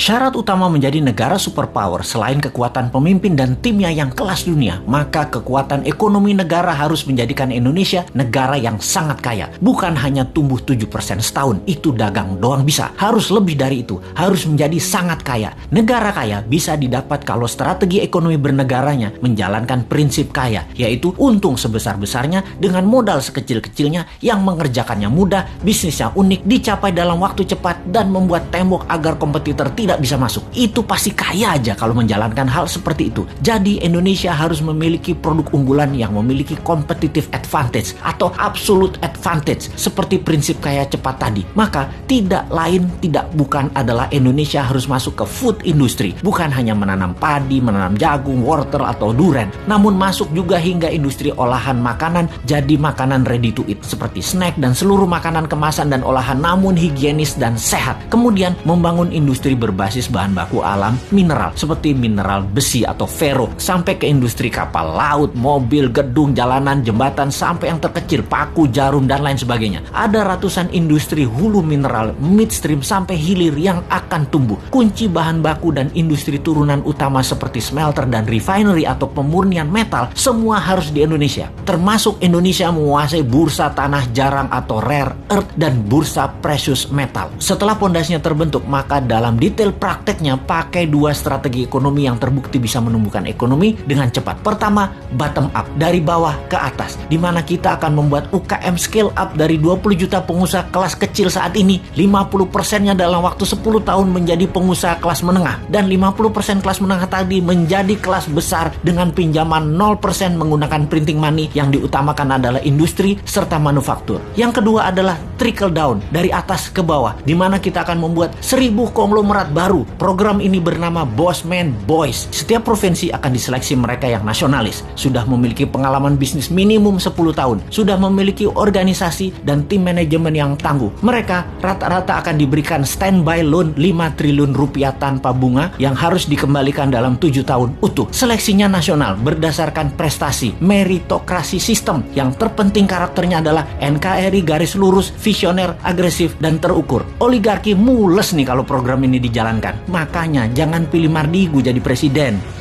Syarat utama menjadi negara superpower selain kekuatan pemimpin dan timnya yang kelas dunia, maka kekuatan ekonomi negara harus menjadikan Indonesia negara yang sangat kaya. Bukan hanya tumbuh 7% setahun, itu dagang doang bisa. Harus lebih dari itu, harus menjadi sangat kaya. Negara kaya bisa didapat kalau strategi ekonomi bernegaranya menjalankan prinsip kaya, yaitu untung sebesar-besarnya dengan modal sekecil-kecilnya yang mengerjakannya mudah, bisnisnya unik, dicapai dalam waktu cepat, dan membuat tembok agar kompetitor tidak bisa masuk. Itu pasti kaya aja kalau menjalankan hal seperti itu. Jadi Indonesia harus memiliki produk unggulan yang memiliki competitive advantage atau absolute advantage seperti prinsip kaya cepat tadi. Maka tidak lain tidak bukan adalah Indonesia harus masuk ke food industry. Bukan hanya menanam padi, menanam jagung, wortel atau duren, namun masuk juga hingga industri olahan makanan jadi makanan ready to eat seperti snack dan seluruh makanan kemasan dan olahan namun higienis dan sehat. Kemudian membangun industri berbasis bahan baku alam mineral seperti mineral besi atau ferro sampai ke industri kapal laut, mobil, gedung, jalanan, jembatan sampai yang terkecil paku, jarum dan lain sebagainya. Ada ratusan industri hulu mineral, midstream sampai hilir yang akan tumbuh. Kunci bahan baku dan industri turunan utama seperti smelter dan refinery atau pemurnian metal semua harus di Indonesia. Termasuk Indonesia menguasai bursa tanah jarang atau rare earth dan bursa precious metal. Setelah pondasinya terbentuk, maka dalam detail prakteknya pakai dua strategi ekonomi yang terbukti bisa menumbuhkan ekonomi dengan cepat. Pertama, bottom up, dari bawah ke atas, di mana kita akan membuat UKM scale up dari 20 juta pengusaha kelas kecil saat ini, 50%-nya dalam waktu 10 tahun menjadi pengusaha kelas menengah, dan 50% kelas menengah tadi menjadi kelas besar dengan pinjaman 0% menggunakan printing money. Yang diutamakan adalah industri serta manufaktur. Yang kedua adalah trickle down, dari atas ke bawah, di mana kita akan membuat 1000 konglomerat baru. Program ini bernama Bossman Boys. Setiap provinsi akan diseleksi mereka yang nasionalis, sudah memiliki pengalaman bisnis minimum 10 tahun, sudah memiliki organisasi dan tim manajemen yang tangguh. Mereka rata-rata akan diberikan standby loan 5 triliun rupiah tanpa bunga yang harus dikembalikan dalam 7 tahun utuh. Seleksinya nasional berdasarkan prestasi, meritokrasi sistem. Yang terpenting karakternya adalah NKRI garis lurus, visioner, agresif, dan terukur. Oligarki mules nih kalau program ini dijalankan. Makanya jangan pilih Mardigu jadi presiden.